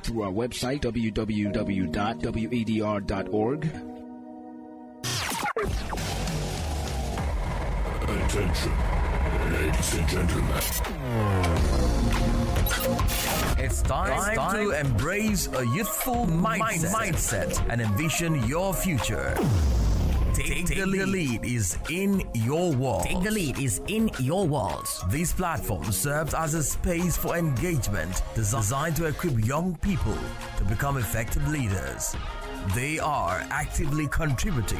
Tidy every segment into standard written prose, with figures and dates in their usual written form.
through our website, www.wadr.org. Attention, ladies and gentlemen. It's time to embrace a youthful mindset and envision your future. Take the lead is in your walls. Take the lead is in your walls. This platform serves as a space for engagement designed to equip young people to become effective leaders. They are actively contributing,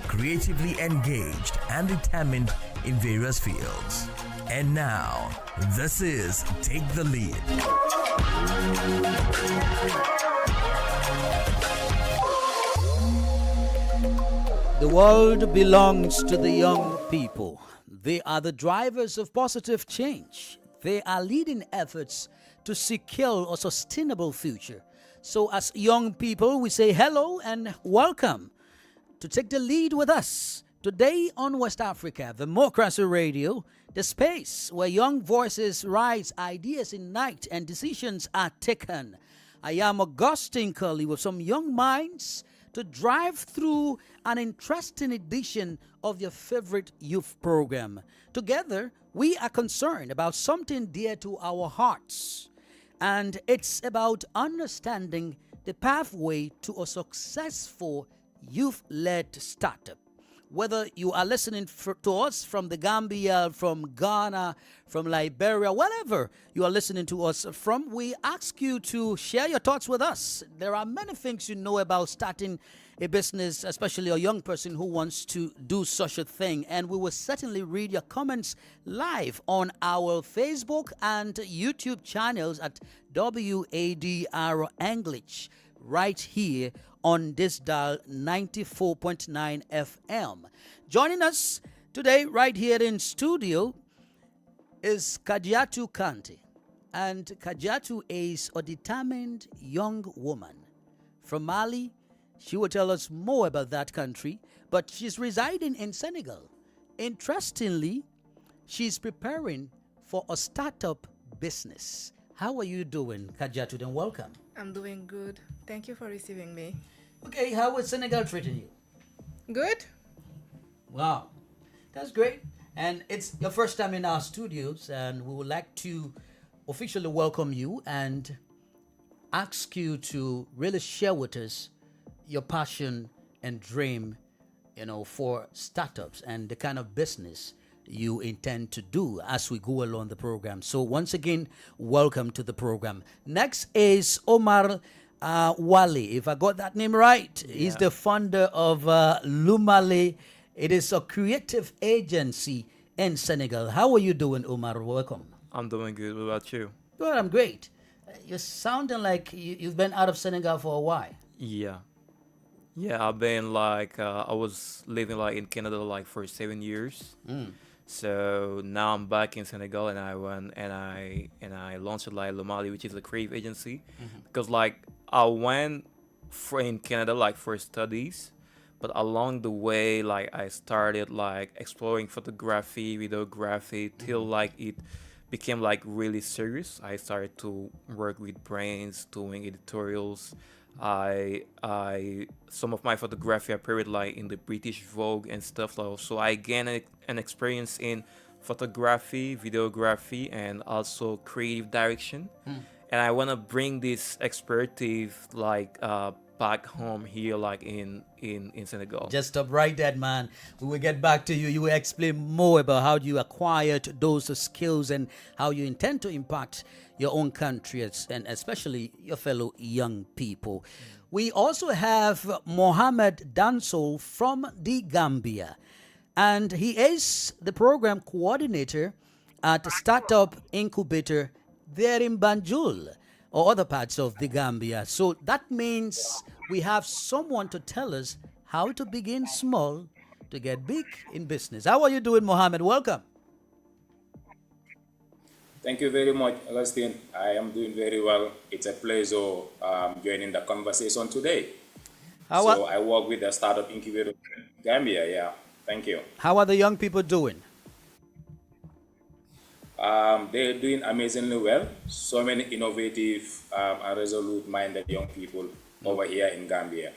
creatively engaged, and determined in various fields. And now, this is Take the Lead. The world belongs to the young people. They are the drivers of positive change. They are leading efforts to secure a sustainable future. So as young people, we say hello and welcome to Take the Lead with us. Today on West Africa, Democracy Radio, the space where young voices rise, ideas ignite, and decisions are taken. I am Augustine Curley with some young minds to drive through an interesting edition of your favorite youth program. Together, we are concerned about something dear to our hearts, and it's about understanding the pathway to a successful youth-led startup. Whether you are listening to us from the Gambia, from Ghana, from Liberia, wherever you are listening to us from, we ask you to share your thoughts with us. There are many things you know about starting a business, especially a young person who wants to do such a thing. And we will certainly read your comments live on our Facebook and YouTube channels at WADR English, right here on this dial 94.9 FM. Joining us today right here in studio is Kajatu Kanti. And Kajatu is a determined young woman from Mali. She will tell us more about that country, but she's residing in Senegal. Interestingly, she's preparing for a startup business. How are you doing, Kajatu? Then welcome. I'm doing good. Thank you for receiving me. Okay, how is Senegal treating you? Good? Wow, that's great. And it's your first time in our studios, and we would like to officially welcome you and ask you to really share with us your passion and dream, for startups and the kind of business you intend to do as we go along the program. So once again, welcome to the program. Next is Omar Wali, if I got that name right. Yeah. He's the founder of Lumale. It is a creative agency in Senegal. How are you doing, Omar? Welcome. I'm doing good. What about you? Well, I'm great. You're sounding like you've been out of Senegal for a while. Yeah, I've been I was living in Canada for 7 years. So now I'm back in Senegal, and I went and I launched Lumale, which is a creative agency, because I went in Canada for studies, but along the way I started exploring photography, videography till it became really serious. I started to work with brands, doing editorials. I some of my photography appeared in the British Vogue and stuff. So I gained an experience in photography, videography, and also creative direction. And I want to bring this expertise back home here in Senegal. Just stop right there, man. We will get back to you. You will explain more about how you acquired those skills and how you intend to impact your own country and especially your fellow young people. We also have Mohamed Dansol from the Gambia, and he is the program coordinator at the Startup Incubator there in Banjul or other parts of the Gambia. So that means we have someone to tell us how to begin small to get big in business. How are you doing, Mohammed? Welcome. Thank you very much, Augustine. I am doing very well. It's a pleasure joining the conversation today. I work with the Startup Incubator Gambia. Yeah, thank you. How are the young people doing? They're doing amazingly well. So many innovative and resolute-minded young people over here in Gambia.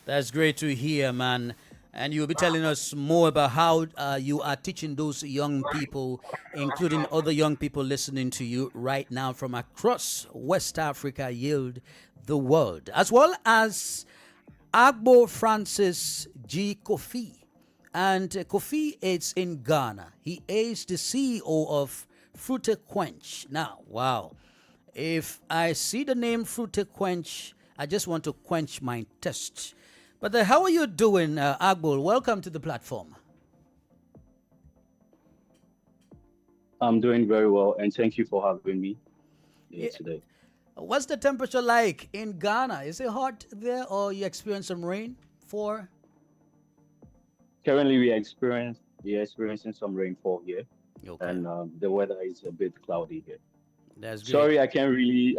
That's great to hear, man. And you'll be telling us more about how you are teaching those young people, including other young people listening to you right now from across West Africa, yield the world, as well as Agbo Francis G. Kofi. And Kofi is in Ghana. He is the CEO of Fruite Quench. Now, wow. If I see the name Fruite Quench, I just want to quench my thirst. But how are you doing, Agbo? Welcome to the platform. I'm doing very well, and thank you for having me here today. What's the temperature like in Ghana? Is it hot there, or you experience some rain? Currently, we are experiencing some rainfall here, Okay. and the weather is a bit cloudy here. That's great. Sorry, I can't really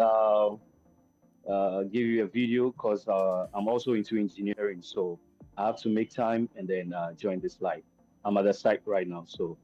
give you a video because I'm also into engineering, so I have to make time and then join this live. I'm at the site right now, so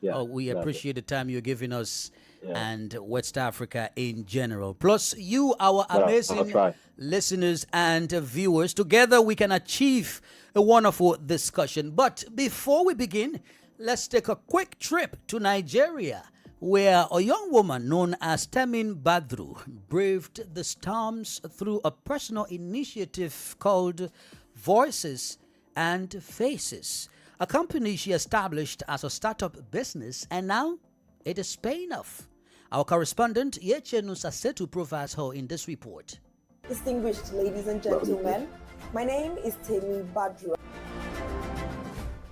yeah. Oh, we appreciate the time you're giving us Yeah. and West Africa in general. Plus, you, our I'll amazing try. listeners and viewers, together we can achieve a wonderful discussion. But before we begin, let's take a quick trip to Nigeria, where a young woman known as Temin Badru braved the storms through a personal initiative called Voices and Faces, a company she established as a startup business, and now it is paying off. Our correspondent Chez Nusasetu provides her in this report. Distinguished ladies and gentlemen, my name is Temi Badru.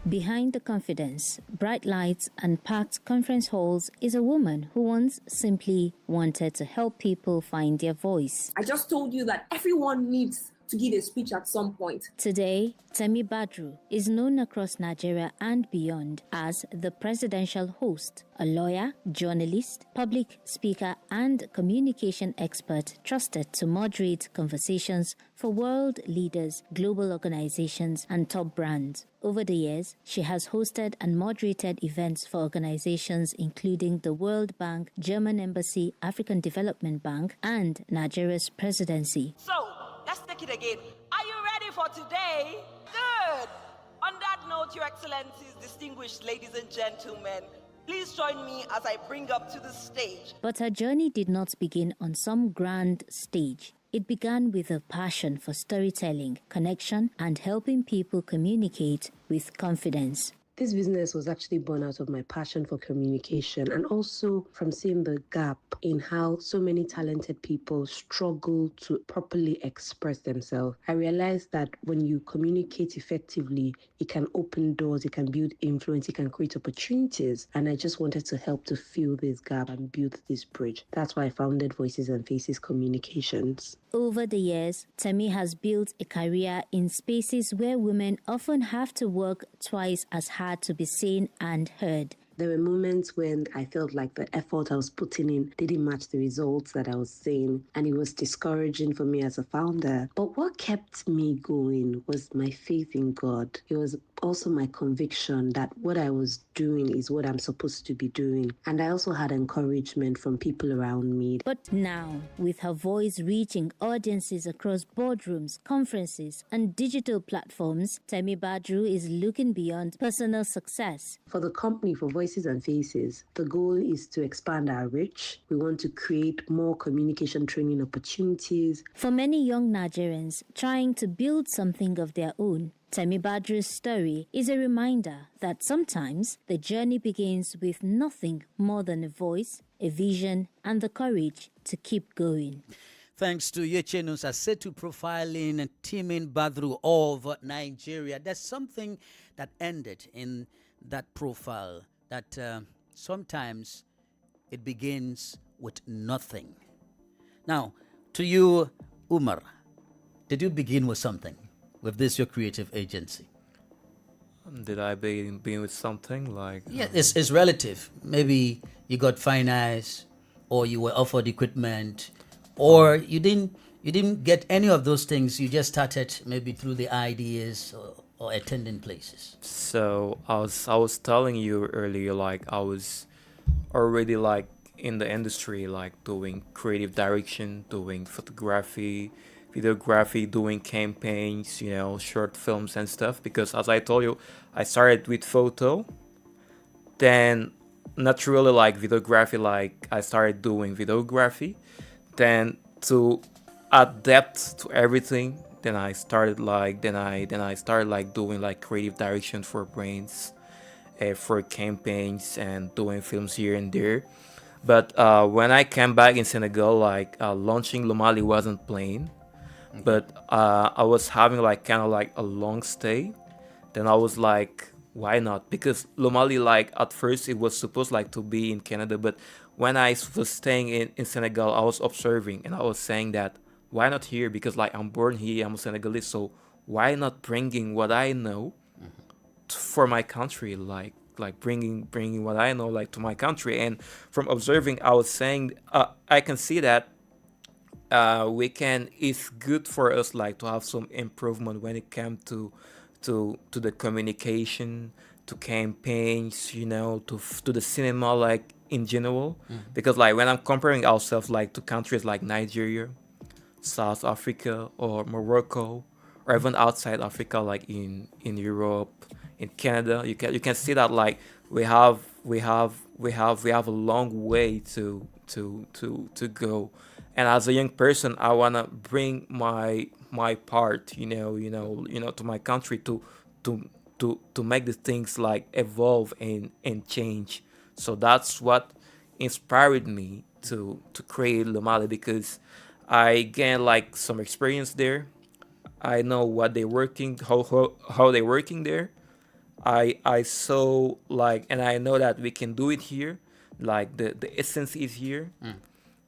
Behind the confidence, bright lights, and packed conference halls is a woman who once simply wanted to help people find their voice. I just told you that everyone needs to give a speech at some point. Today, Temi Badru is known across Nigeria and beyond as the presidential host, a lawyer, journalist, public speaker, and communication expert trusted to moderate conversations for world leaders, global organizations, and top brands. Over the years, she has hosted and moderated events for organizations including the World Bank, German Embassy, African Development Bank, and Nigeria's presidency. So, let's take it again. Are you ready for today? Good. On that note, Your Excellencies, distinguished ladies and gentlemen, please join me as I bring up to the stage. But her journey did not begin on some grand stage. It began with a passion for storytelling, connection, and helping people communicate with confidence. This business was actually born out of my passion for communication and also from seeing the gap in how so many talented people struggle to properly express themselves. I realized that when you communicate effectively, it can open doors, it can build influence, it can create opportunities. And I just wanted to help to fill this gap and build this bridge. That's why I founded Voices and Faces Communications. Over the years, Temi has built a career in spaces where women often have to work twice as hard to be seen and heard. There were moments when I felt like the effort I was putting in didn't match the results that I was seeing, and it was discouraging for me as a founder. But what kept me going was my faith in God. It was also my conviction that what I was doing is what I'm supposed to be doing. And I also had encouragement from people around me. But now, with her voice reaching audiences across boardrooms, conferences, and digital platforms, Temi Badru is looking beyond personal success. For the company, for Voices and Faces, the goal is to expand our reach. We want to create more communication training opportunities. For many young Nigerians trying to build something of their own, Temi Badru's story is a reminder that sometimes the journey begins with nothing more than a voice, a vision, and the courage to keep going. Thanks to Chez Nusasetu profiling Temin Badru of Nigeria. There's something that ended in that profile that sometimes it begins with nothing. Now, to you, Umar, did you begin with something? With this, your creative agency? Did I begin with something like? Yeah, it's relative. Maybe you got finance, or you were offered equipment, or you didn't get any of those things. You just started maybe through the ideas or attending places. So I was telling you earlier, like I was already like in the industry, like doing creative direction, doing photography, videography, doing campaigns, short films and stuff. Because as I told you, I started with photo, then naturally like videography, like I started doing videography, then to adapt to everything, then I started like doing like creative direction for brands, for campaigns and doing films here and there. But when I came back in Senegal, like launching Lomali wasn't plain, but I was having like kind of like a long stay. Then I was like, why not? Because Lomali, like at first it was supposed like to be in Canada, but when I was staying in Senegal, I was observing and I was saying that why not here? Because like I'm born here, I'm a Senegalese, so why not bringing what I know for my country, like bringing what I know like to my country. And from observing, I was saying I can see that it's good for us like to have some improvement when it comes to the communication, to campaigns, to the cinema like in general. Because like when I'm comparing ourselves like to countries like Nigeria, South Africa, or Morocco, or even outside Africa, like in Europe, in Canada, you can see that like we have a long way to go. And as a young person, I wanna bring my part, to my country to make the things like evolve and change. So that's what inspired me to create Lomali, because I gained like some experience there. I know what they're working, how they're working there. I saw like, and I know that we can do it here. Like the essence is here.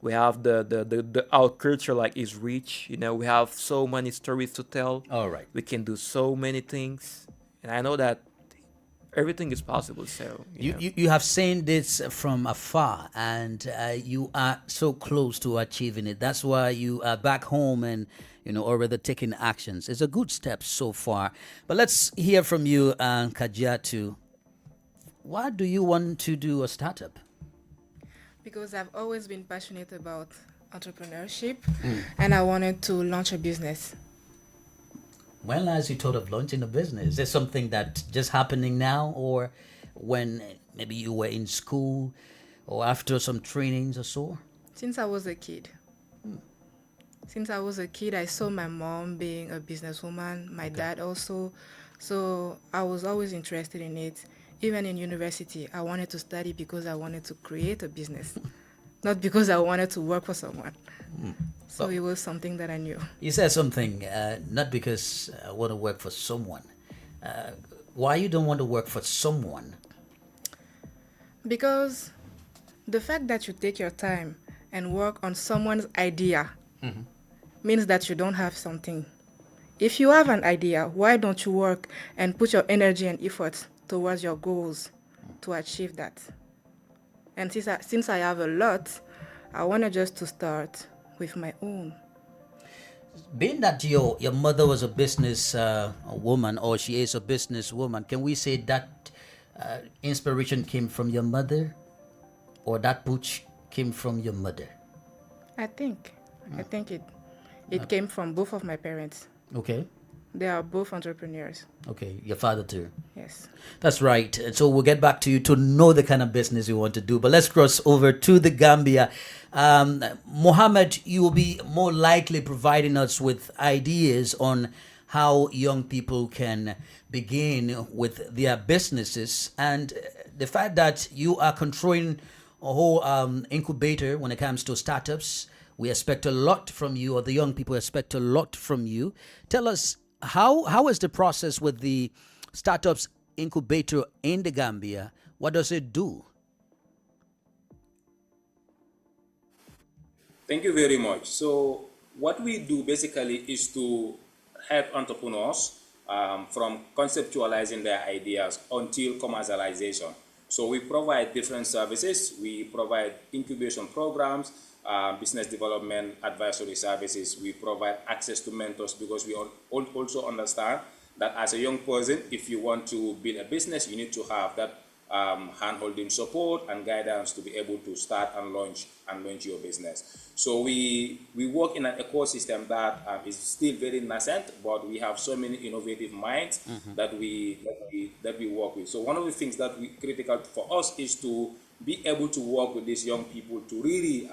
We have the our culture like is rich. We have so many stories to tell. All right. We can do so many things, and I know that everything is possible. So you have seen this from afar, and you are so close to achieving it. That's why you are back home and already taking actions. It's a good step so far. But let's hear from you, Kajatu. Why do you want to do a startup? Because I've always been passionate about entrepreneurship, and I wanted to launch a business. When last you thought of launching a business? Is there something that just happening now, or when maybe you were in school, or after some trainings or so? Since I was a kid. Since I was a kid, I saw my mom being a businesswoman, my dad also. So I was always interested in it. Even in university, I wanted to study because I wanted to create a business, not because I wanted to work for someone. So it was something that I knew. You said something, not because I want to work for someone. Why you don't want to work for someone? Because the fact that you take your time and work on someone's idea means that you don't have something. If you have an idea, why don't you work and put your energy and effort towards your goals to achieve that? And since I have a lot, I wanted just to start with my own. Being that your mother was a business woman, or she is a business woman, can we say that inspiration came from your mother, or that push came from your mother? I think it came from both of my parents. Okay. They are both entrepreneurs. Okay, your father too. Yes. That's right. And so we'll get back to you to know the kind of business you want to do. But let's cross over to the Gambia. Mohammed, you will be more likely providing us with ideas on how young people can begin with their businesses. And the fact that you are controlling a whole incubator when it comes to startups, we expect a lot from you, or the young people expect a lot from you. Tell us, how is the process with the startups incubator in the Gambia? What does it do? Thank you very much. So what we do basically is to help entrepreneurs from conceptualizing their ideas until commercialization. So we provide different services. We provide incubation programs, business development advisory services. We provide access to mentors, because we also understand that as a young person, if you want to build a business, you need to have that hand-holding support and guidance to be able to start and launch your business. So we work in an ecosystem that is still very nascent, but we have so many innovative minds that we work with. So one of the things that we critical for us is to be able to work with these young people to really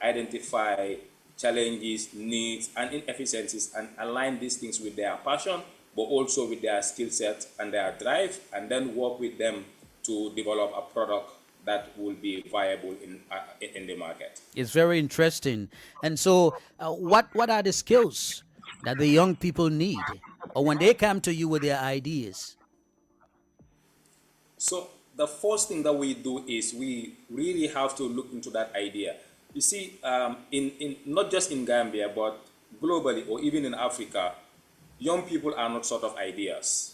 identify challenges, needs, and inefficiencies, and align these things with their passion, but also with their skill set and their drive, and then work with them to develop a product that will be viable in the market. It's very interesting. And so, what are the skills that the young people need, or when they come to you with their ideas? So the first thing that we do is we really have to look into that idea. You see, in not just in Gambia, but globally or even in Africa, young people are not sort of ideas.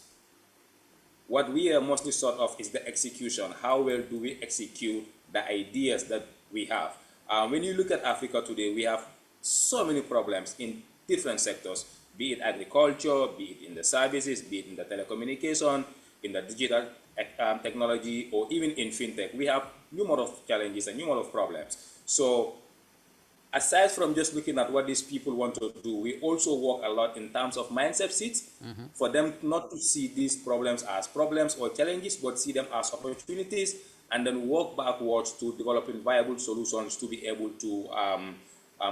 What we are mostly sort of is the execution. How well do we execute the ideas that we have? When you look at Africa today, we have so many problems in different sectors, be it agriculture, be it in the services, be it in the telecommunication, in the digital technology, or even in fintech. We have numerous challenges and numerous problems. So aside from just looking at what these people want to do, we also work a lot in terms of mindset shifts for them not to see these problems as problems or challenges, but see them as opportunities, and then work backwards to developing viable solutions to be able to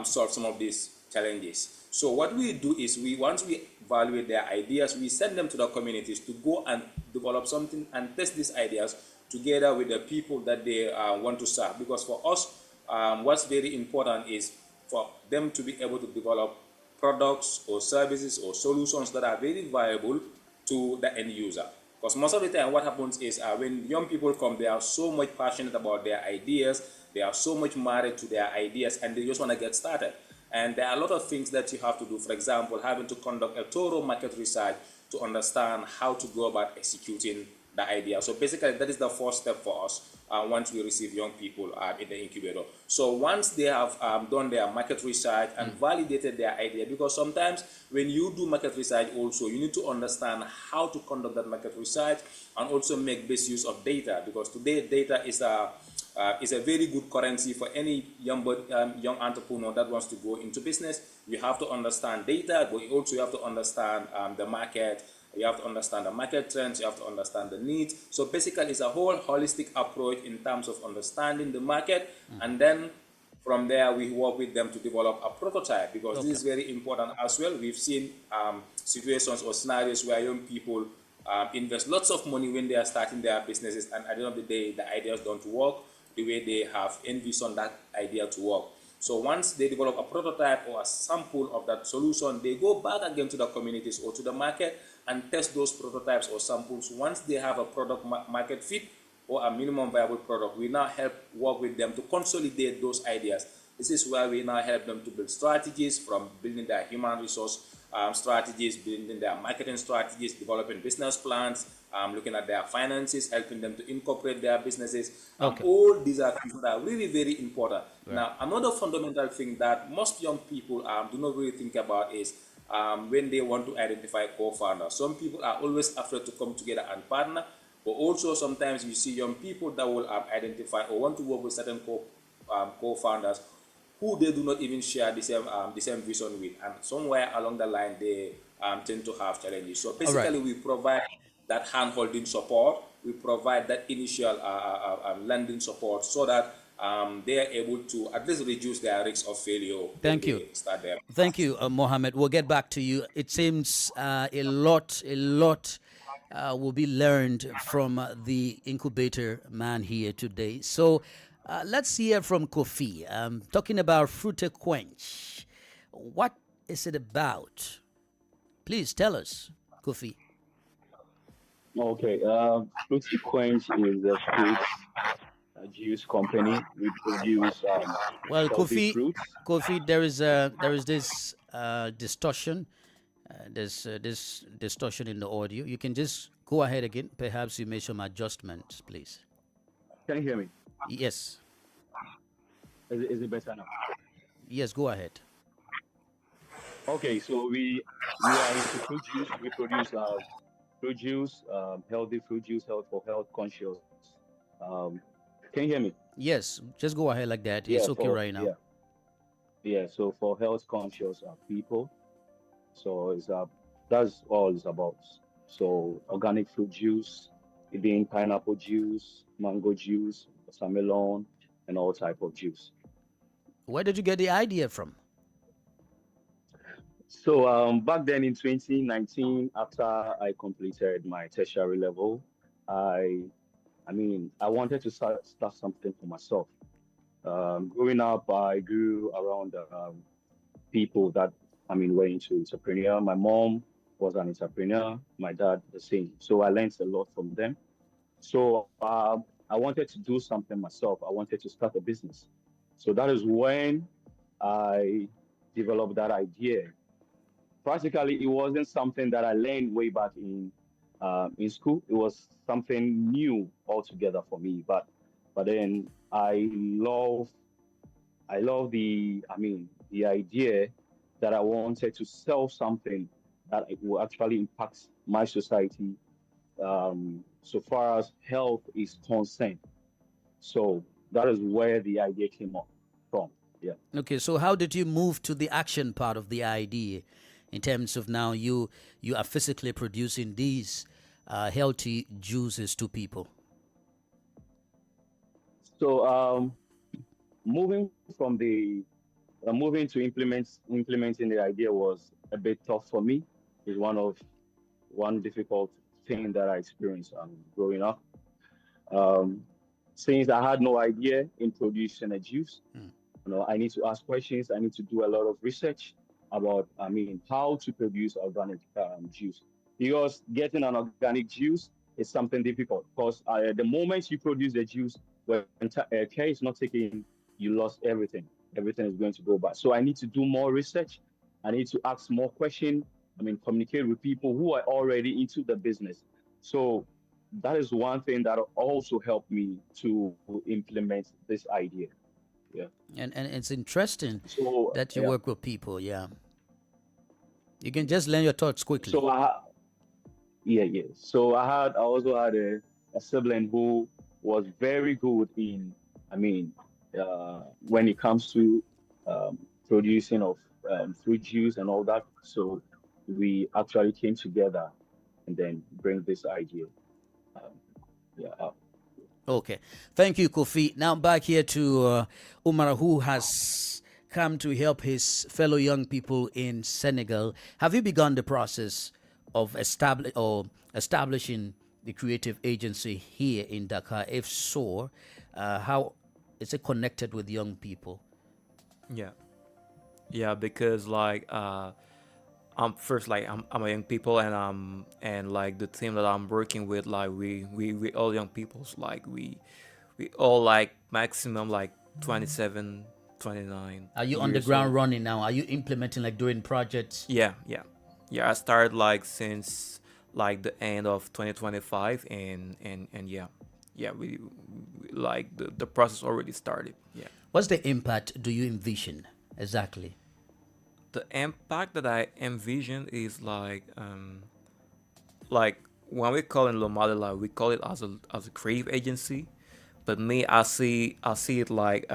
solve some of these challenges. So what we do is once we evaluate their ideas, we send them to the communities to go and develop something and test these ideas together with the people that they want to serve. Because for us, what's very important is for them to be able to develop products or services or solutions that are very viable to the end user. Because most of the time what happens is when young people come, they are so much passionate about their ideas, they are so much married to their ideas, and they just want to get started. And there are a lot of things that you have to do. For example, having to conduct a thorough market research to understand how to go about executing the idea. So basically, that is the first step for us once we receive young people in the incubator. So once they have done their market research and validated their idea, because sometimes when you do market research also, you need to understand how to conduct that market research and also make best use of data, because today data is a very good currency for any young entrepreneur that wants to go into business. You have to understand data, but you also have to understand the market. You have to understand the market trends. You have to understand the needs. So basically, it's a whole holistic approach in terms of understanding the market, and then from there we work with them to develop a prototype, because this is very important as well. We've seen situations or scenarios where young people invest lots of money when they are starting their businesses, and at the end of the day, the ideas don't work the way they have envisioned that idea to work. So once they develop a prototype or a sample of that solution, they go back again to the communities or to the market and test those prototypes or samples. Once they have a product market fit or a minimum viable product, we now work with them to consolidate those ideas. This is where we now help them to build strategies, from building their human resource strategies, building their marketing strategies, developing business plans, looking at their finances, helping them to incorporate their businesses. All these are things that are really very important. Right. Now, another fundamental thing that most young people do not really think about is when they want to identify co-founders. Some people are always afraid to come together and partner, but also sometimes you see young people that will identify or want to work with certain co-founders who they do not even share the same vision with, and somewhere along the line they tend to have challenges. So basically, we provide that hand-holding support, we provide that initial lending support, so that they are able to at least reduce their risk of failure. Thank you. Thank you, Mohammed. We'll get back to you. It seems a lot will be learned from the incubator man here today. So let's hear from Kofi. Talking about Fruit Quench. What is it about? Please tell us, Kofi. Okay, Fruit Quench is a fruit juice company. We produce healthy fruits. Kofi, there is this distortion. There's this distortion in the audio. You can just go ahead again. Perhaps you make some adjustments, please. Can you hear me? Yes. Is it better now? Yes, go ahead. Okay, so we are into fruit juice. We produce fruit juice, healthy fruit juice, for health conscious Can you hear me? Yes, just go ahead like that. Yeah, It's okay for right now. yeah, yeah. So for health conscious people, so it's that's all it's about. So organic fruit juice, it being pineapple juice, mango juice, watermelon, and all type of juice. Where did you get the idea from? So back then in 2019, after I completed my tertiary level, I I wanted to start something for myself. Growing up, I grew around people that were into entrepreneur. My mom was an entrepreneur, my dad the same. So I learned a lot from them. So I wanted to do something myself. I wanted to start a business. So that is when I developed that idea. Practically, it wasn't something that I learned way back in school. It was something new altogether for me. But then I love the idea that I wanted to sell something that it will actually impact my society, so far as health is concerned. So that is where the idea came up from. Yeah. Okay, so how did you move to the action part of the idea in terms of now you are physically producing these healthy juices to people? So moving from the moving to implementing the idea was a bit tough for me. It's one difficult thing that I experienced growing up. Um, since I had no idea in producing a juice, I need to ask questions. I need to do a lot of research about, how to produce organic juice. Because getting an organic juice is something difficult. Because the moment you produce the juice, when care is not taken, you lost everything. Everything is going to go bad. So I need to do more research. I need to ask more questions. Communicate with people who are already into the business. So that is one thing that also helped me to implement this idea. Yeah. And it's interesting So that you yeah. work with people. Yeah, you can just learn your thoughts quickly. So yeah. So I also had a sibling who was very good in, when it comes to producing of fruit juice and all that. So we actually came together and then bring this idea. Um, yeah. Okay, thank you, Kofi. Now back here to Umar, who has come to help his fellow young people in Senegal. Have you begun the process of establishing the creative agency here in Dakar? If so, how is it connected with young people? Yeah, because I'm first I'm a young people, and like the team that I'm working with, like we all young peoples, like we all like maximum like 27, 29 Are you on the years ground old. running now? Are you implementing, like doing projects? Yeah, I started like since like the end of 2025, and we like the process already started. Yeah. What's the impact do you envision exactly? The impact that I envision is like when we call in Lomada, like we call it as a creative agency, but me, I see it like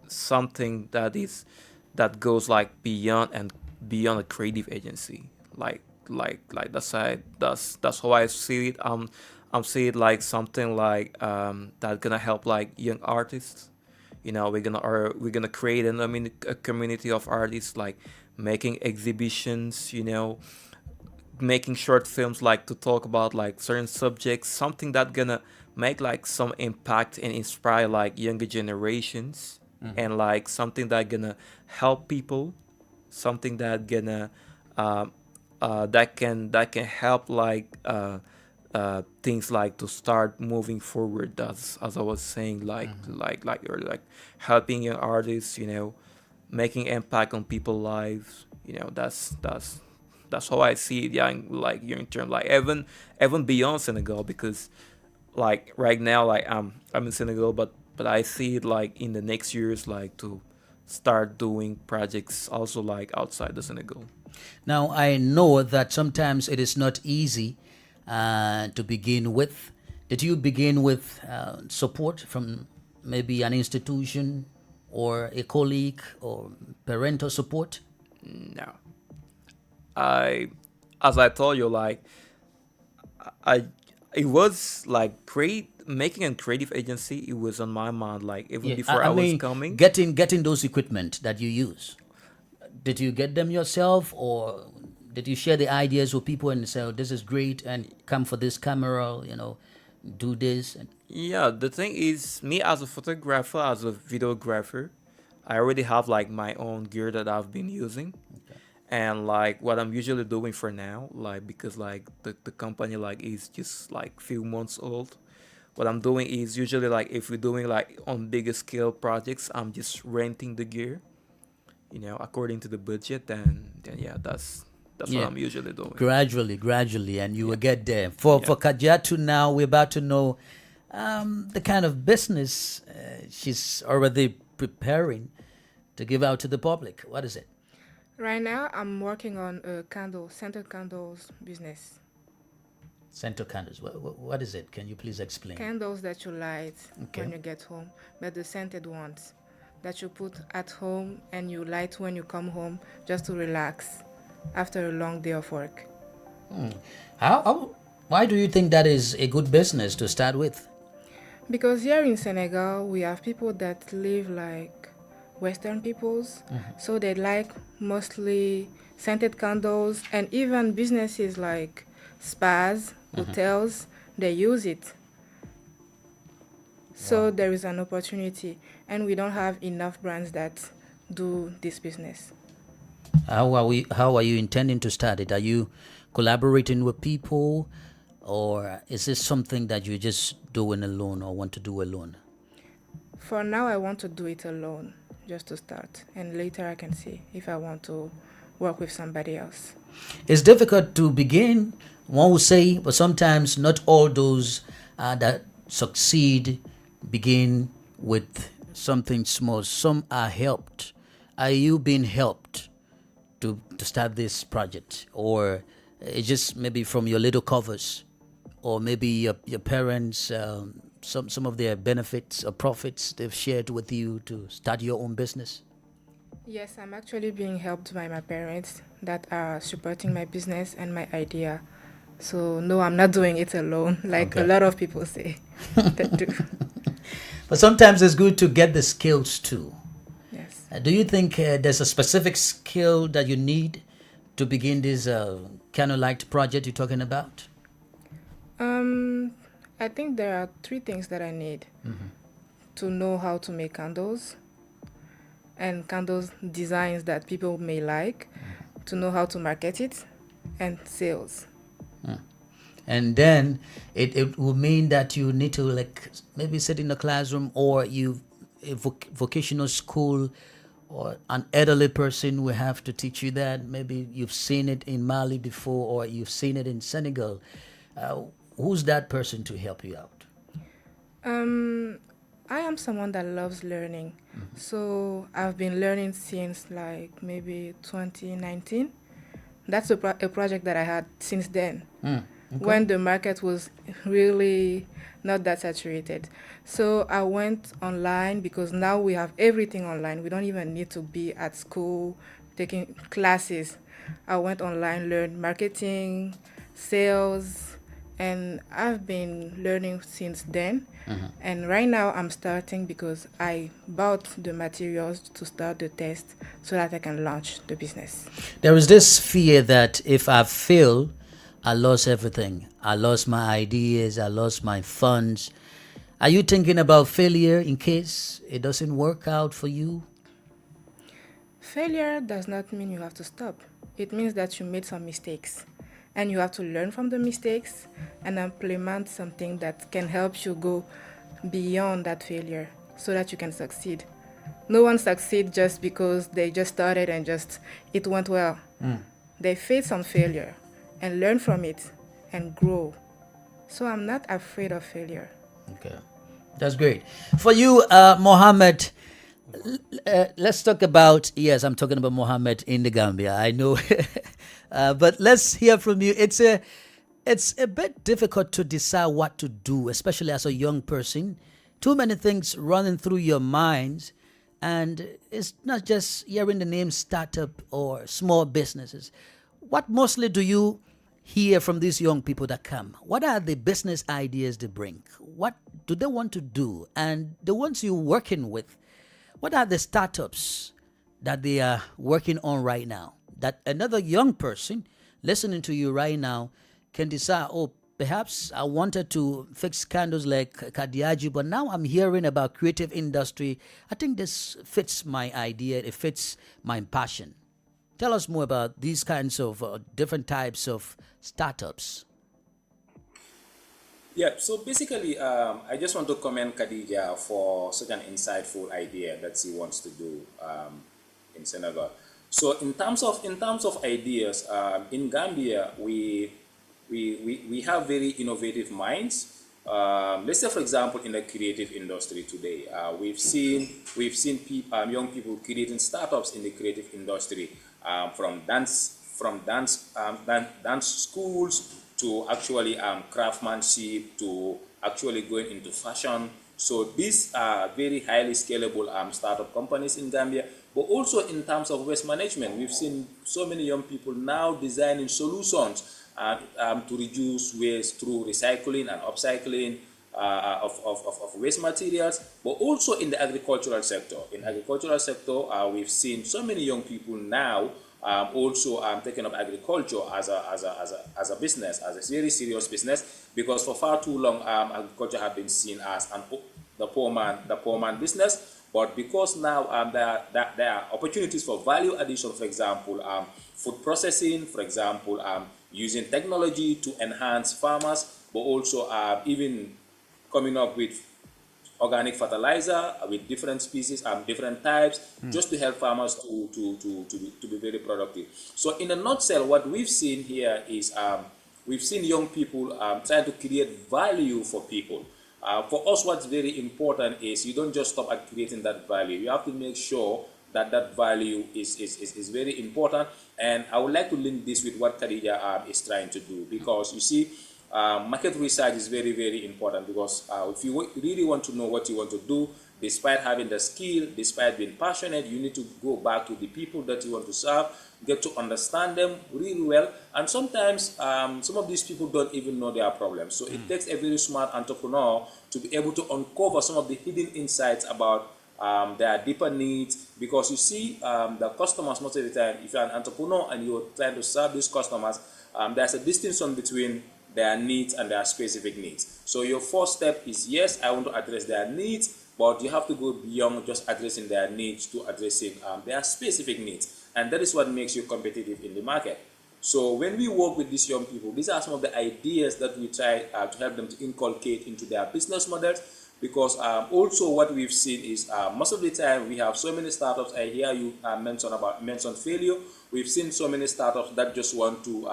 something that goes like beyond a creative agency. Like that's how I see it. I'm seeing it like something like that's gonna help like young artists. We're gonna create a community of artists, like making exhibitions, making short films, like to talk about like certain subjects, something that gonna make like some impact and inspire like younger generations, and like something that gonna help people, something that gonna that can help like things like to start moving forward. That's as I was saying, like earlier, like helping young artists, making impact on people's lives. That's how I see it. Yeah, like in term, like even beyond Senegal, because like right now, like I'm in Senegal, but I see it like in the next years, like to start doing projects also like outside the Senegal. Now, I know that sometimes it is not easy to begin with. Did you begin with support from maybe an institution or a colleague or parental support? No. As I told you, like, I, it was like making a creative agency. It was on my mind, like even before I was coming. Getting those equipment that you use. Did you get them yourself, or did you share the ideas with people and say, oh, this is great, and come for this camera, do this? Yeah, the thing is, me as a photographer, as a videographer, I already have like my own gear that I've been using. And like what I'm usually doing for now, like because like the company like is just like few months old, what I'm doing is usually like if we're doing like on bigger scale projects, I'm just renting the gear, according to the budget. Then yeah, that's what I'm usually doing. Gradually, and you will get there. For Kajatu now, we're about to know the kind of business she's already preparing to give out to the public. What is it? Right now, I'm working on a scented candles business. Scented candles. What is it? Can you please explain? Candles that you light when you get home, but the scented ones that you put at home and you light when you come home just to relax after a long day of work. Why do you think that is a good business to start with? Because here in Senegal, we have people that live like Western peoples, so they like mostly scented candles, and even businesses like spas, hotels, they use it. So there is an opportunity, and we don't have enough brands that do this business. How are you intending to start it? Are you collaborating with people, or is this something that you're just doing alone or want to do alone? For now, I want to do it alone, just to start, and later I can see if I want to work with somebody else. It's difficult to begin, one would say, but sometimes not all those that succeed begin with something small. Some are helped. Are you being helped to start this project, or it's just maybe from your little covers, or maybe your parents, some of their benefits or profits they've shared with you to start your own business? Yes, I'm actually being helped by my parents that are supporting my business and my idea. So no, I'm not doing it alone, like a lot of people say that do. But sometimes it's good to get the skills too. Yes. Do you think there's a specific skill that you need to begin this candlelight project you're talking about? I think there are 3 things that I need to know how to make candles, and candles designs that people may like, to know how to market it, and sales. And then it will mean that you need to like maybe sit in a classroom, or a vocational school, or an elderly person will have to teach you that. Maybe you've seen it in Mali before, or you've seen it in Senegal. Who's that person to help you out? I am someone that loves learning. So I've been learning since like maybe 2019. That's a project that I had since then, when the market was really not that saturated. So I went online, because now we have everything online. We don't even need to be at school taking classes. I went online, learned marketing, sales, and I've been learning since then. And right now I'm starting because I bought the materials to start the test so that I can launch the business. There is this fear that if I fail, I lost everything. I lost my ideas, I lost my funds. Are you thinking about failure in case it doesn't work out for you? Failure does not mean you have to stop. It means that you made some mistakes, and you have to learn from the mistakes and implement something that can help you go beyond that failure so that you can succeed. No one succeeds just because they just started and it went well. They face some failure and learn from it and grow. So I'm not afraid of failure. Okay, that's great. For you, Mohammed, let's talk about, yes, I'm talking about Mohammed in the Gambia, I know. But let's hear from you. It's a bit difficult to decide what to do, especially as a young person. Too many things running through your mind, and it's not just hearing the name startup or small businesses. What mostly do you hear from these young people that come? What are the business ideas they bring? What do they want to do? And the ones you're working with, what are the startups that they are working on right now? That another young person listening to you right now can decide, oh, perhaps I wanted to fix candles like Kadiaji, but now I'm hearing about creative industry. I think this fits my idea. It fits my passion. Tell us more about these kinds of different types of startups. Yeah, so basically, I just want to commend Khadija for such an insightful idea that she wants to do in Senegal. So in terms of ideas, in Gambia, we have very innovative minds. Let's say, for example, in the creative industry today, we've seen young people creating startups in the creative industry, from dance schools to actually craftsmanship to actually going into fashion. So these are very highly scalable startup companies in Gambia. But also in terms of waste management, we've seen so many young people now designing solutions to reduce waste through recycling and upcycling of waste materials, but also in the agricultural sector. In agricultural sector, we've seen so many young people now also taking up agriculture as a business, as a very serious business, because for far too long agriculture has been seen as the poor man business. But because now there are opportunities for value addition, for example, food processing, for example, using technology to enhance farmers, but also even coming up with organic fertilizer with different species and different types, just to help farmers to be very productive. So in a nutshell, what we've seen here is we've seen young people trying to create value for people. For us, what's very important is you don't just stop at creating that value. You have to make sure that that value is very important. And I would like to link this with what Khadija is trying to do, because you see, market research is very, very important, because if you really want to know what you want to do, despite having the skill, despite being passionate, you need to go back to the people that you want to serve, get to understand them really well. And sometimes some of these people don't even know their problems. So it takes a very smart entrepreneur to be able to uncover some of the hidden insights about their deeper needs, because you see, the customers, most of the time, if you're an entrepreneur and you're trying to serve these customers, there's a distinction between their needs and their specific needs. So your first step is, yes, I want to address their needs, but you have to go beyond just addressing their needs to addressing their specific needs. And that is what makes you competitive in the market. So when we work with these young people, these are some of the ideas that we try to help them to inculcate into their business models. Because also what we've seen is most of the time we have so many startups. I hear you mention failure. We've seen so many startups that just want to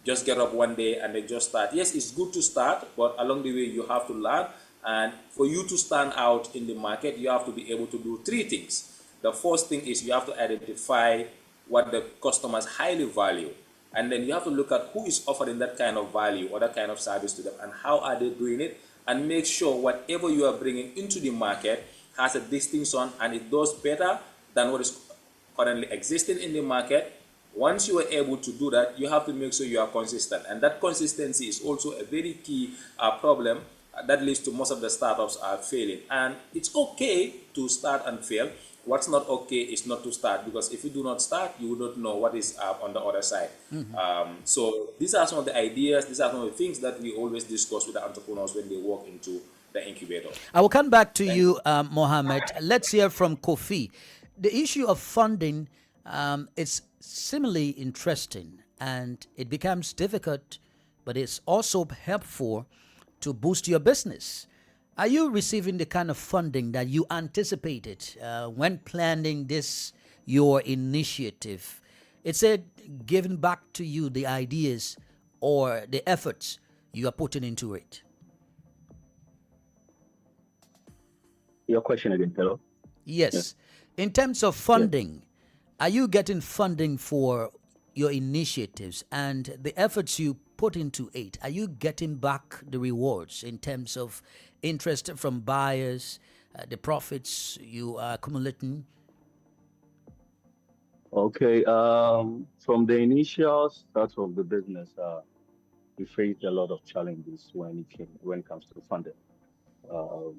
just get up one day and they just start. Yes, it's good to start, but along the way you have to learn. And for you to stand out in the market, you have to be able to do three things. The first thing is you have to identify what the customers highly value. And then you have to look at who is offering that kind of value or that kind of service to them and how are they doing it, and make sure whatever you are bringing into the market has a distinction and it does better than what is currently existing in the market. Once you are able to do that, you have to make sure you are consistent. And that consistency is also a very key problem that leads to most of the startups are failing. And it's okay to start and fail. What's not okay is not to start, because if you do not start, you will not know what is on the other side. So these are some of the ideas, these are some of the things that we always discuss with the entrepreneurs when they walk into the incubator. I will come back to you, Mohammed. Let's hear from Kofi. The issue of funding is similarly interesting, and it becomes difficult, but it's also helpful to boost your business. Are you receiving the kind of funding that you anticipated when planning this, your initiative? It's giving back to you the ideas or the efforts you are putting into it. Your question again, hello? Yes. In terms of funding, are you getting funding for your initiatives and the efforts you put into it, are you getting back the rewards in terms of interest from buyers, the profits you are accumulating? Okay. From the initial start of the business, we faced a lot of challenges when it comes to funding. Uh,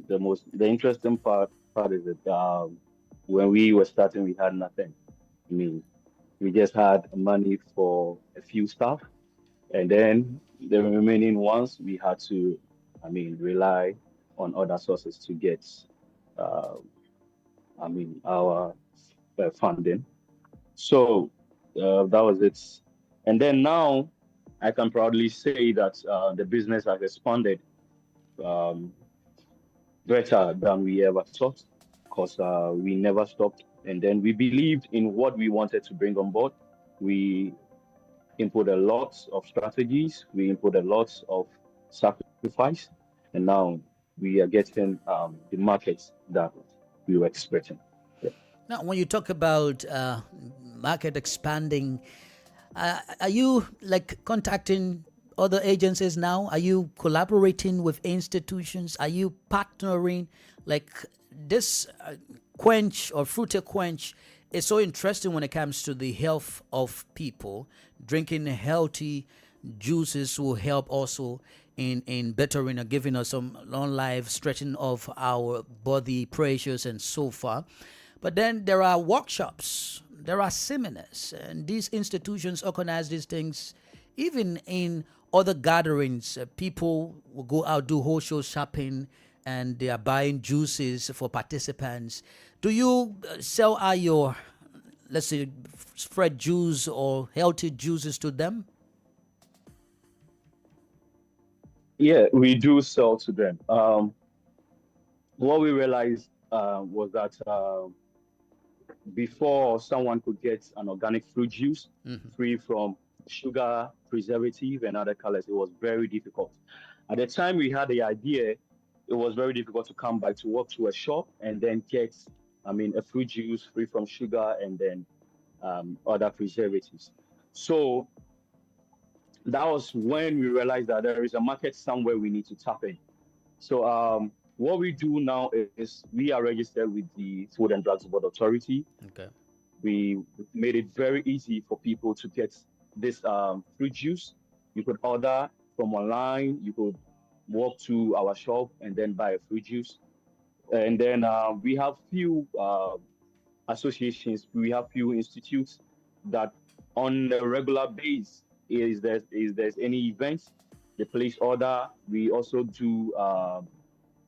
the interesting part is that when we were starting, we had nothing. I mean, we just had money for a few staff, and then the remaining ones we had to, I mean, rely on other sources to get, uh, I mean, our funding. So that was it. And then now I can proudly say that the business has expanded um, better than we ever thought because we never stopped. And then we believed in what we wanted to bring on board. We input a lot of strategies, we input a lot of sacrifice, and now we are getting the markets that we were expecting. Yeah. Now, when you talk about market expanding, are you like contacting other agencies now? Are you collaborating with institutions? Are you partnering? Like this quench or fruity quench is so interesting when it comes to the health of people. Drinking healthy juices will help also in bettering or giving us some long life, stretching of our body pressures and so far. But then there are workshops, there are seminars, and these institutions organize these things. Even in other gatherings, people will go out, do wholesale shopping, and they are buying juices for participants. Do you sell your, let's say, spread juice or healthy juices to them? Yeah, we do sell to them. What we realized was that before someone could get an organic fruit juice free from sugar, preservative, and other colors, it was very difficult. At the time we had the idea, it was very difficult to come back to walk to a shop and then get, I mean, a fruit juice free from sugar and then other preservatives. So that was when we realized that there is a market somewhere we need to tap in. So what we do now is we are registered with the Food and Drugs Board Authority. Okay. We made it very easy for people to get this fruit juice. You could order from online. You could walk to our shop and then buy a fruit juice. And then we have few associations. We have few institutes that on a regular basis is there's any events, they place order. We also do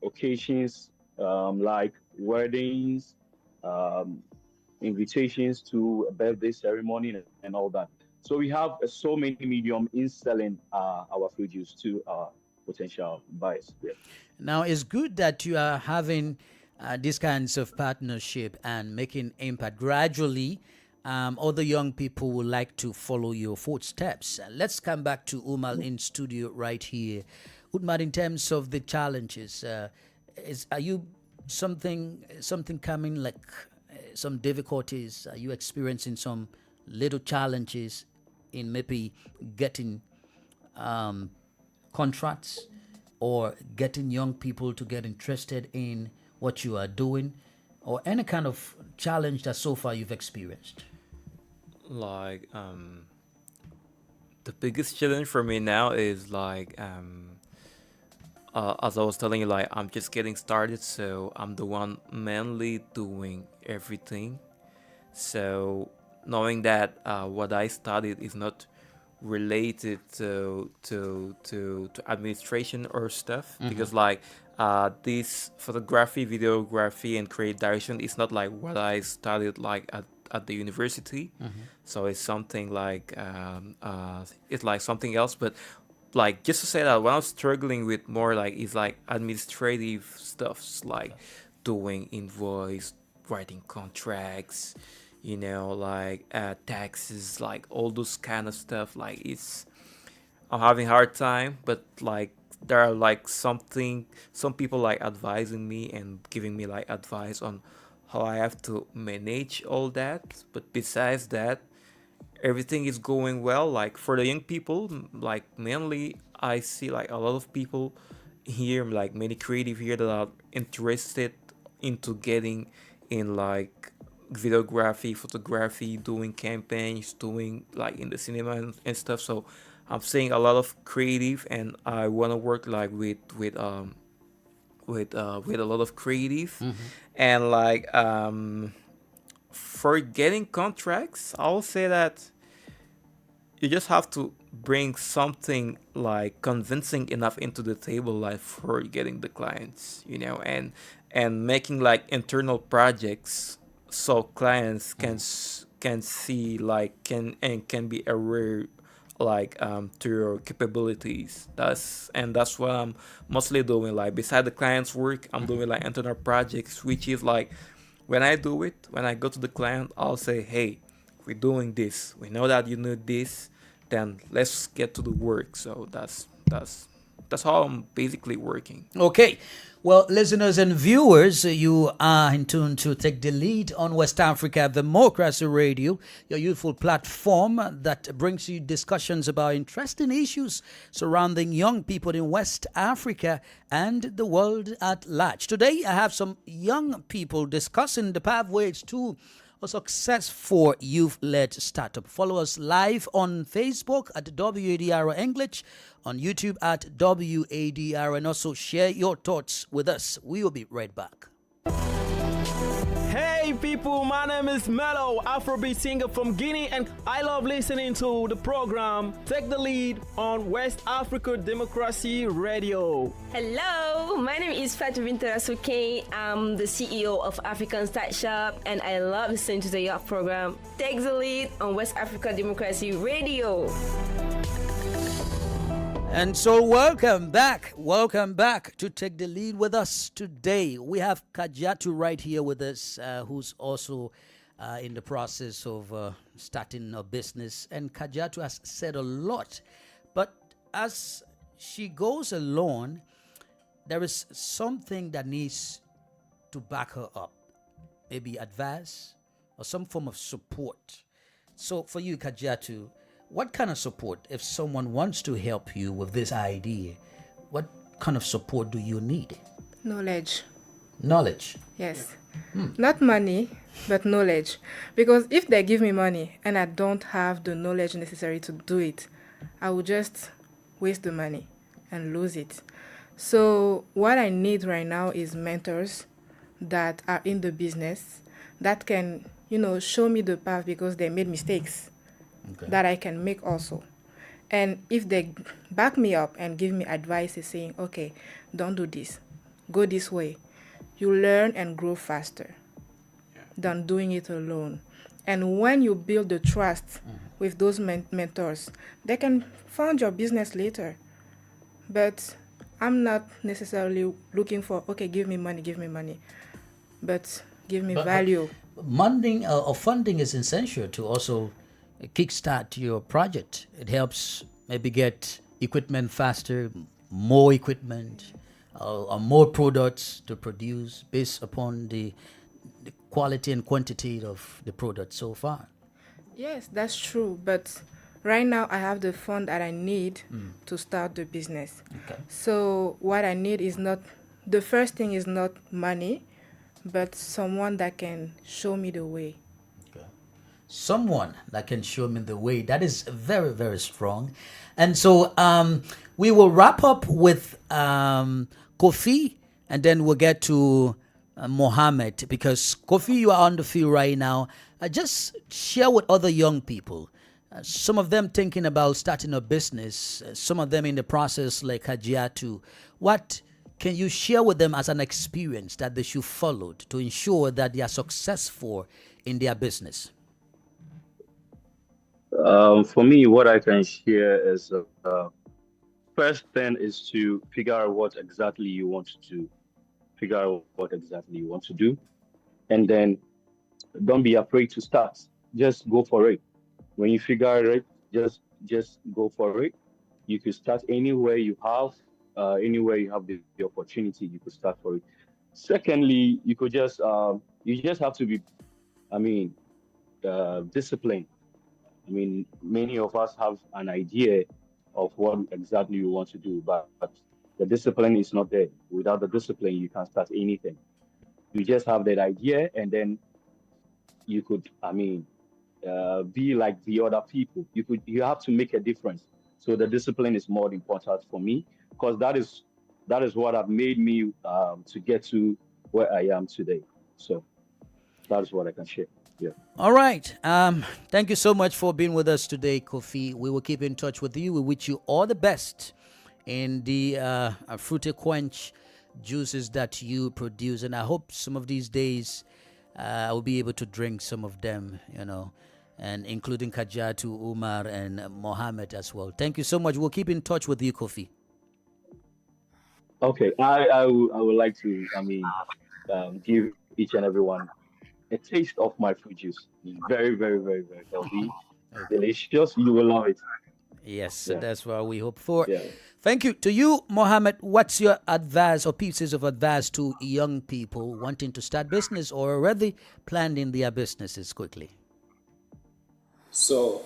occasions like weddings, invitations to a birthday ceremony and all that. So we have so many medium in selling our fruit juice to our potential buyers. Yeah. Now, it's good that you are having these kinds of partnership and making impact. Gradually, other young people would like to follow your footsteps. Let's come back to Umar in studio right here. Umar, in terms of the challenges, are you something coming like some difficulties? Are you experiencing some little challenges in maybe getting contracts or getting young people to get interested in what you are doing, or any kind of challenge that so far you've experienced? Like the biggest challenge for me now is like as I was telling you, like I'm just getting started, so I'm the one mainly doing everything. So knowing that what I studied is not related to administration or stuff, because like this photography, videography, and creative direction is not like what I studied like at the university. So it's something like it's like something else. But like just to say that what I'm struggling with more like is like administrative stuffs, like doing invoice, writing contracts, you know, like taxes, like all those kind of stuff. Like I'm having a hard time, but like there are like some people like advising me and giving me like advice on how I have to manage all that. But besides that, everything is going well. Like for the young people, like mainly I see like a lot of people here, like many creative here that are interested into getting in like videography, photography, doing campaigns, doing like in the cinema and stuff. So I'm seeing a lot of creative, and I want to work like with a lot of creative, and like for getting contracts, I'll say that you just have to bring something like convincing enough into the table, like for getting the clients, and making like internal projects so clients can see like can be aware like to your capabilities. That's what I'm mostly doing. Like beside the client's work, I'm doing like internal projects, which is like when I do it, when I go to the client, I'll say, hey, we're doing this. We know that you need this. Then let's get to the work. So that's how I'm basically working. Okay. Well, listeners and viewers, you are in tune to Take the Lead on West Africa Democracy Radio, your youthful platform that brings you discussions about interesting issues surrounding young people in West Africa and the world at large. Today, I have some young people discussing the pathways to a successful youth-led startup. Follow us live on Facebook at WADR English, on YouTube at WADR, and also share your thoughts with us. We will be right back. Hey people, my name is Mello, Afrobeat singer from Guinea, and I love listening to the program Take the Lead on West Africa Democracy Radio. Hello, my name is Fatou Bintou Rasouké. I'm the CEO of African Start Shop, and I love listening to the program Take the Lead on West Africa Democracy Radio. And so welcome back to Take the Lead with us today. We have Kajatu right here with us, who's also in the process of starting a business. And Kajatu has said a lot, but as she goes along, there is something that needs to back her up, maybe advice or some form of support. So for you, Kajatu, what kind of support, if someone wants to help you with this idea, what kind of support do you need? Knowledge. Knowledge? Yes. Not money, but knowledge. Because if they give me money and I don't have the knowledge necessary to do it, I will just waste the money and lose it. So what I need right now is mentors that are in the business that can, show me the path because they made mistakes. Okay. That I can make also. And if they back me up and give me advice saying, okay, don't do this, go this way, you learn and grow faster than doing it alone. And when you build the trust with those mentors, they can fund your business later. But I'm not necessarily looking for, okay, give me money, but give me value. Funding is essential to also kickstart your project. It helps maybe get equipment faster, more equipment, or more products to produce based upon the quality and quantity of the product so far. Yes, that's true. But right now I have the fund that I need to start the business. Okay. So what I need is the first thing is not money, but someone that can show me the way. Someone that can show me the way. That is very, very strong. And so we will wrap up with Kofi, and then we'll get to Mohammed, because Kofi, you are on the field right now. Just share with other young people, some of them thinking about starting a business, some of them in the process like Hajiatu. What can you share with them as an experience that they should follow to ensure that they are successful in their business? For me, what I can share is first thing is to figure out what exactly you want to do, and then don't be afraid to start. Just go for it. When you figure it, just go for it. You could start anywhere you have the opportunity. You could start for it. Secondly, you just have to be, disciplined. I mean, many of us have an idea of what exactly you want to do, but the discipline is not there. Without the discipline, you can't start anything. You just have that idea, and then you could, I mean, be like the other people. You have to make a difference. So the discipline is more important for me because that is what have made me to get to where I am today. So that is what I can share. Yeah. All right. Thank you so much for being with us today, Kofi. We will keep in touch with you. We wish you all the best in the fruity quench juices that you produce, and I hope some of these days I will be able to drink some of them. And including Kajatu, Umar, and Mohammed as well. Thank you so much. We'll keep in touch with you, Kofi. Okay. I would like to, I mean, give each and everyone a taste of my fruit juice. It's very, very, very, very healthy, delicious. You will love it. Yes, Yeah. that's what we hope for. Yeah. Thank you. To you, Mohammed, what's your advice or pieces of advice to young people wanting to start business or already planning their businesses quickly? So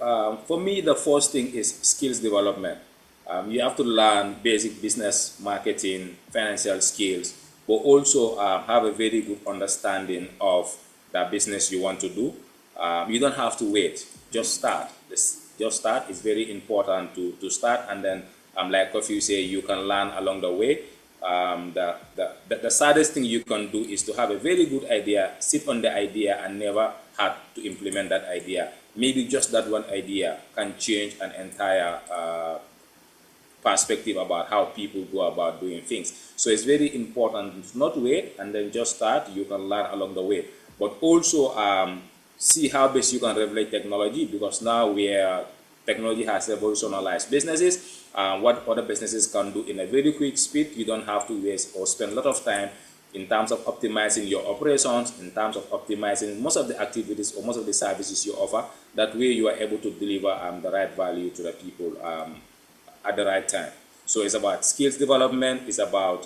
for me, the first thing is skills development. You have to learn basic business, marketing, financial skills, but also have a very good understanding of the business you want to do. You don't have to wait. Just start. Just start. It's very important to start, and then like if you say, you can learn along the way. The saddest thing you can do is to have a very good idea, sit on the idea, and never had to implement that idea. Maybe just that one idea can change an entire perspective about how people go about doing things. So it's very important to not wait and then just start. You can learn along the way, but also see how best you can leverage technology, because now technology has revolutionized businesses. What other businesses can do in a very quick speed, you don't have to waste or spend a lot of time in terms of optimizing your operations, in terms of optimizing most of the activities or most of the services you offer. That way you are able to deliver the right value to the people at the right time. So it's about skills development, it's about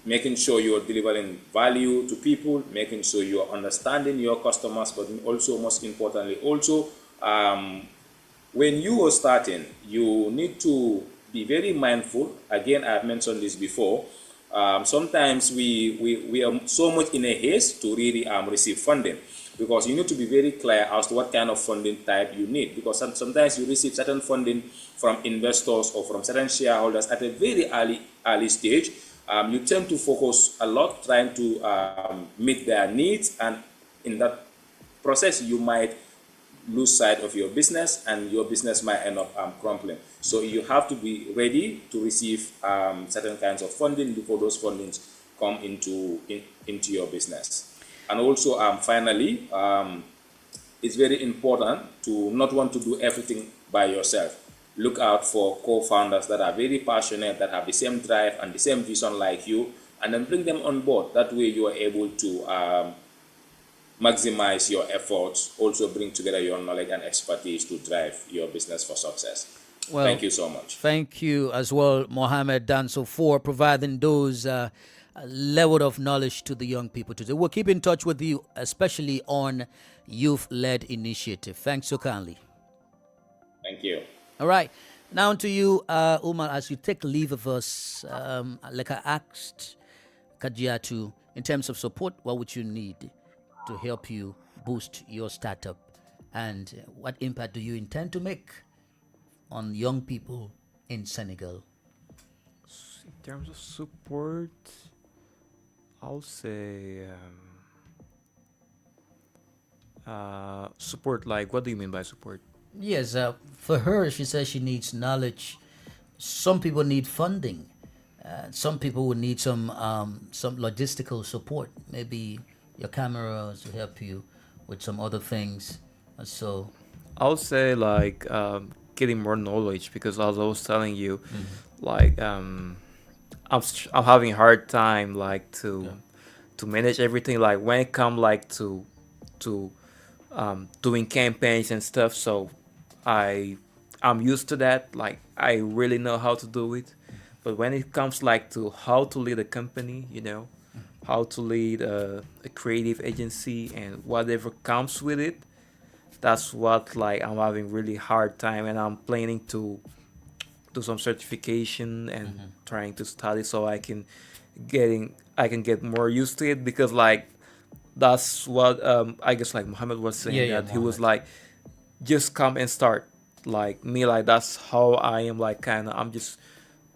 making sure you're delivering value to people, making sure you're understanding your customers, but also, most importantly, also when you are starting, you need to be very mindful. Again, I've mentioned this before. Sometimes we are so much in a haste to really receive funding, because you need to be very clear as to what kind of funding type you need, because sometimes you receive certain funding from investors or from certain shareholders at a very early stage. You tend to focus a lot trying to meet their needs, and in that process you might lose sight of your business, and your business might end up crumbling. So you have to be ready to receive certain kinds of funding before those fundings come into your business. And also, finally, it's very important to not want to do everything by yourself. Look out for co-founders that are very passionate, that have the same drive and the same vision like you, and then bring them on board. That way you are able to maximize your efforts, also bring together your knowledge and expertise to drive your business for success. Well, thank you so much. Thank you as well, Mohammed Danso, for providing those level of knowledge to the young people today. We'll keep in touch with you, especially on youth-led initiative. Thanks so kindly. Thank you. All right. Now to you, Umar, as you take leave of us, like I asked Kajiatu, in terms of support, what would you need to help you boost your startup, and what impact do you intend to make on young people in Senegal? In terms of support, I'll say support. Like, what do you mean by support? Yes, for her, she says she needs knowledge. Some people need funding. Some people would need some logistical support. Maybe your cameras to help you with some other things. So I'll say like getting more knowledge, because as I was telling you, like I'm having a hard time like to manage everything, like when it comes like to doing campaigns and stuff. So I'm used to that, like I really know how to do it. But when it comes like to how to lead a company, how to lead a creative agency and whatever comes with it, that's what like I'm having really hard time, and I'm planning to do some certification and trying to study so I can get more used to it, because like that's what I guess like Muhammad was saying, that he was like, just come and start. Like me, like that's how I am. Like kind of, I'm just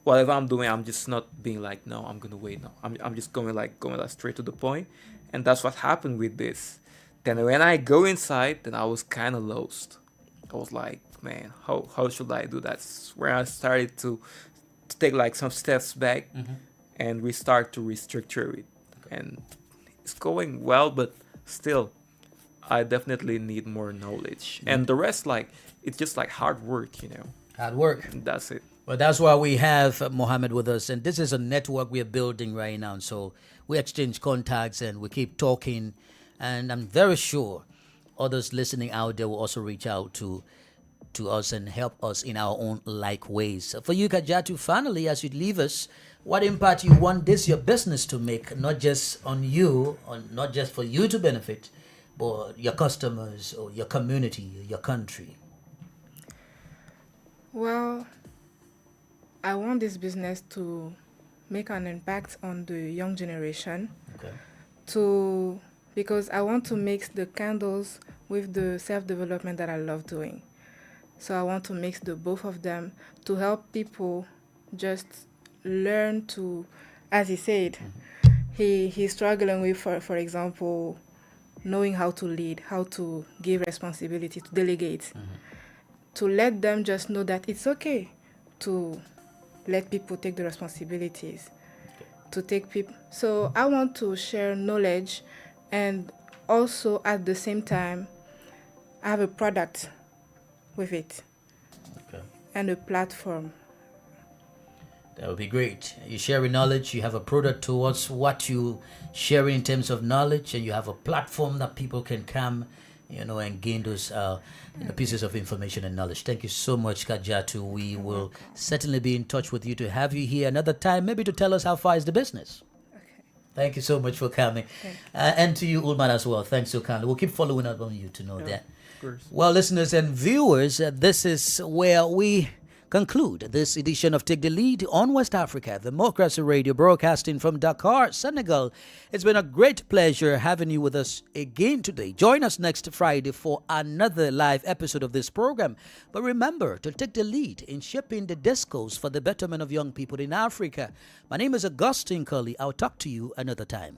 whatever I'm doing, I'm just not being like, no, I'm gonna wait. No, I'm just going like straight to the point, and that's what happened with this. Then when I go inside, then I was kind of lost. I was like, man, how should I do that? That's where I started to take like some steps back and restart to restructure it, and it's going well, but still, I definitely need more knowledge, and the rest, like, it's just like hard work, you know. Hard work. And that's it. Well, that's why we have Mohammed with us, and this is a network we are building right now. So we exchange contacts and we keep talking, and I'm very sure others listening out there will also reach out to us and help us in our own like ways. For you, Kajatu, finally, as you leave us, what impact you want your business to make, not just on you, or not just for you to benefit, but your customers or your community, your country? Well, I want this business to make an impact on the young generation. Okay. Because I want to mix the candles with the self-development that I love doing. So I want to mix the both of them to help people just learn to, as he said, he's struggling with, for example, knowing how to lead, how to give responsibility, to delegate, to let them just know that it's okay to let people take the responsibilities, to take people. So I want to share knowledge, and also at the same time, I have a product with it, and a platform. That would be great. You're sharing knowledge, you have a product towards what you share in terms of knowledge, and you have a platform that people can come, and gain those pieces of information and knowledge. Thank you so much, Kajatu. We will certainly be in touch with you to have you here another time, maybe to tell us how far is the business. Okay. Thank you so much for coming. And to you, Ulman, as well. Thanks so kindly. We'll keep following up on you to know that. Of course. Well, listeners and viewers, this is where we conclude this edition of Take the Lead on West Africa, Democracy Radio, broadcasting from Dakar, Senegal. It's been a great pleasure having you with us again today. Join us next Friday for another live episode of this program. But remember to take the lead in shaping the discourse for the betterment of young people in Africa. My name is Augustine Curley. I'll talk to you another time.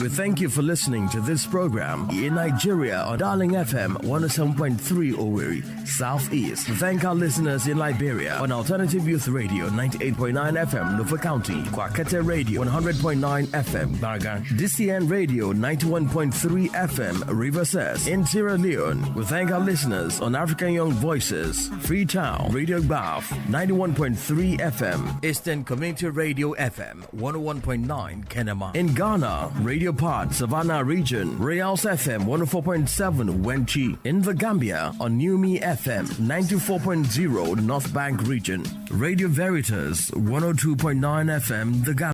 We thank you for listening to this program in Nigeria on Darling FM 107.3 Owerri, Southeast. We thank our listeners in Liberia on Alternative Youth Radio 98.9 FM, Nufa County, Kwakete Radio 100.9 FM, Barga, DCN Radio 91.3 FM, Riversest. In Sierra Leone, we thank our listeners on African Young Voices, Freetown, Radio Bath 91.3 FM, Eastern Community Radio FM 101.9 Kenema. In Ghana, Radio Pod, Savannah Region, Reals FM 104.7 Wenchi. In the Gambia, on Numi FM 94.0 North Bank Region. Radio Veritas 102.9 FM, The Gambia.